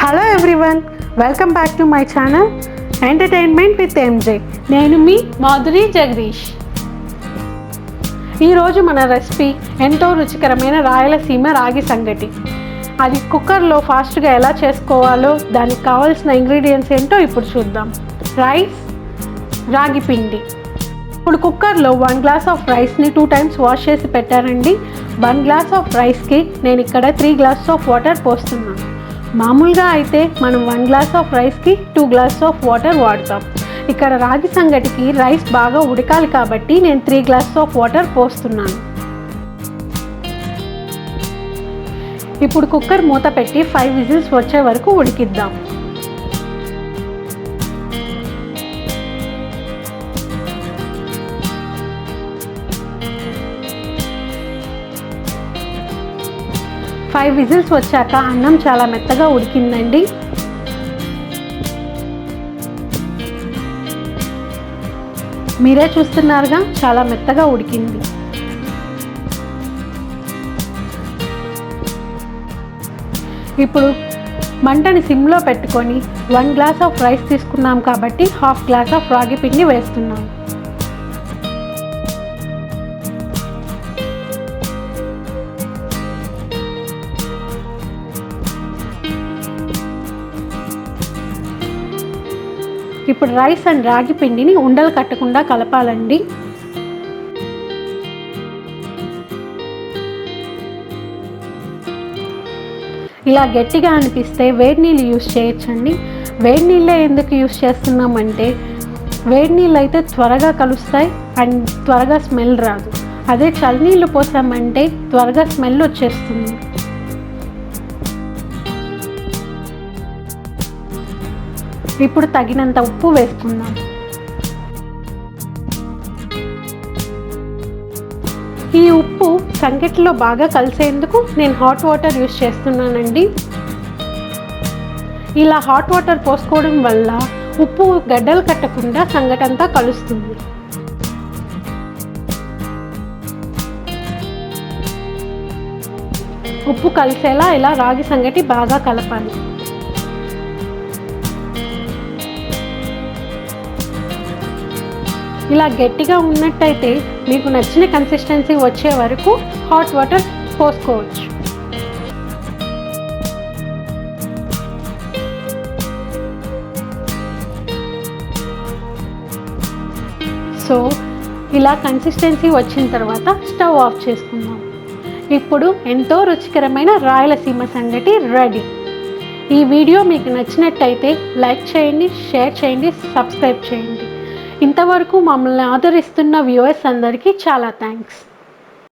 Hello everyone, welcome back to my channel entertainment with MJ. నేను మీ మాధురి జగదీష్. ఈరోజు మన రెసిపీ ఎంతో రుచికరమైన రాయలసీమ రాగి సంగటి. అది కుక్కర్లో ఫాస్ట్గా ఎలా చేసుకోవాలో, దానికి కావాల్సిన ఇంగ్రీడియంట్స్ ఏంటో ఇప్పుడు చూద్దాం. రైస్, రాగి పిండి. ఇప్పుడు కుక్కర్లో 1 గ్లాస్ ఆఫ్ రైస్ని 2 టైమ్స్ వాష్ చేసి పెట్టానండి. 1 గ్లాస్ ఆఫ్ రైస్కి నేను ఇక్కడ 3 గ్లాసెస్ ఆఫ్ వాటర్ పోస్తున్నాను. మామూలుగా అయితే మనం 1 గ్లాస్ ఆఫ్ రైస్కి 2 గ్లాసెస్ ఆఫ్ వాటర్ వాడతాం. ఇక్కడ రాగి సంగటికి రైస్ బాగా ఉడకాలి కాబట్టి నేను 3 గ్లాసెస్ ఆఫ్ వాటర్ పోస్తున్నాను. ఇప్పుడు కుక్కర్ మూత పెట్టి 5 విజిల్స్ వచ్చే వరకు ఉడికిద్దాం. ఫైవ్ విజిల్స్ వచ్చాక అన్నం చాలా మెత్తగా ఉడికిందండి. మీరే చూస్తున్నారుగా, చాలా మెత్తగా ఉడికింది. ఇప్పుడు మంటని సిమ్లో పెట్టుకొని 1 గ్లాస్ ఆఫ్ రైస్ తీసుకున్నాం కాబట్టి 1/2 గ్లాస్ ఆఫ్ రాగి పిండి వేస్తున్నాం. ఇప్పుడు రైస్ అండ్ రాగి పిండిని ఉండలు కట్టకుండా కలపాలండి. ఇలా గట్టిగా అనిపిస్తే వేడి నీళ్ళు యూస్ చేయొచ్చండి. వేడి నీళ్ళే ఎందుకు యూస్ చేస్తున్నామంటే, వేడి నీళ్ళు అయితే త్వరగా కలుస్తాయి అండ్ త్వరగా స్మెల్ రాదు. అదే చల్లనీళ్ళు పోసామంటే త్వరగా స్మెల్ వచ్చేస్తుంది. ఇప్పుడు తగినంత ఉప్పు వేసుకుందాం. ఈ ఉప్పు సంగటిలో బాగా కలిసేందుకు నేను హాట్ వాటర్ యూస్ చేస్తున్నానండి. ఇలా హాట్ వాటర్ పోసుకోవడం వల్ల ఉప్పు గడ్డలు కట్టకుండా సంగటంతా కలుస్తుంది. ఉప్పు కలిసేలా ఇలా రాగి సంగటి బాగా కలపాలి. ఇలా గట్టిగా ఉన్నట్టయితే మీకు నచ్చిన కన్సిస్టెన్సీ వచ్చే వరకు హాట్ వాటర్ పోసుకోవచ్చు. సో ఇలా కన్సిస్టెన్సీ వచ్చిన తర్వాత స్టవ్ ఆఫ్ చేసుకుందాం. ఇప్పుడు ఎంతో రుచికరమైన రాయలసీమ సంగటి రెడీ. ఈ వీడియో మీకు నచ్చినట్టయితే లైక్ చేయండి, షేర్ చేయండి, సబ్స్క్రైబ్ చేయండి. ఇంతవరకు మమ్మల్ని ఆదరిస్తున్న వ్యూవర్స్ అందరికీ చాలా థ్యాంక్స్.